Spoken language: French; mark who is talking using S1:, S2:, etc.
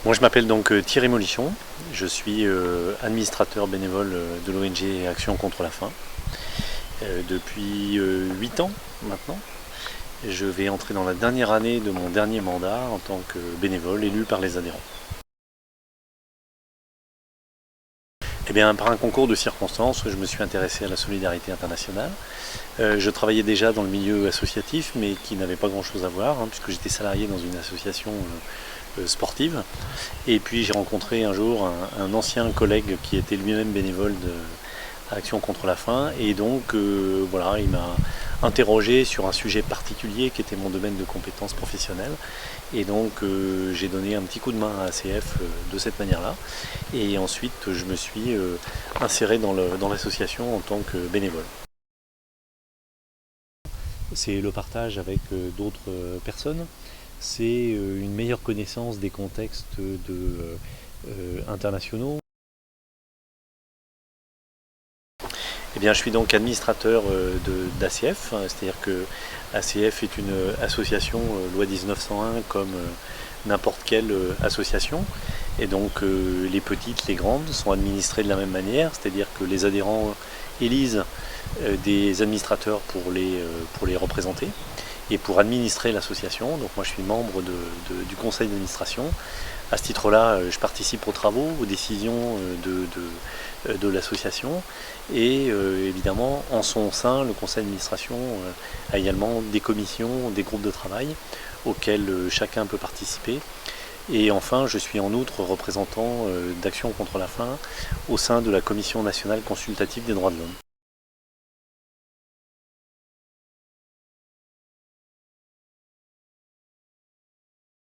S1: Moi je m'appelle donc Thierry Molichon, je suis administrateur bénévole de l'ONG Action contre la faim depuis 8 ans maintenant. Je vais entrer dans la dernière année de mon dernier mandat en tant que bénévole élu par les adhérents. Eh bien, par un concours de circonstances, je me suis intéressé à la solidarité internationale. Je travaillais déjà dans le milieu associatif, mais qui n'avait pas grand-chose à voir, puisque j'étais salarié dans une association sportive. Et puis j'ai rencontré un jour un ancien collègue qui était lui-même bénévole de Action contre la faim, et donc voilà, il m'a interrogé sur un sujet particulier qui était mon domaine de compétences professionnelles, et donc j'ai donné un petit coup de main à ACF de cette manière-là, et ensuite je me suis inséré dans l'association en tant que bénévole. C'est le partage avec d'autres personnes, c'est une meilleure connaissance des contextes internationaux. Eh bien, je suis donc administrateur d'ACF, c'est-à-dire que ACF est une association loi 1901 comme n'importe quelle association, et donc les petites, les grandes sont administrées de la même manière, c'est-à-dire que les adhérents élisent des administrateurs pour les représenter et pour administrer l'association. Donc moi je suis membre du conseil d'administration. À ce titre-là, je participe aux travaux, aux décisions de l'association, et évidemment en son sein, le conseil d'administration a également des commissions, des groupes de travail auxquels chacun peut participer. Et enfin, je suis en outre représentant d'Action contre la faim au sein de la Commission nationale consultative des droits de l'homme.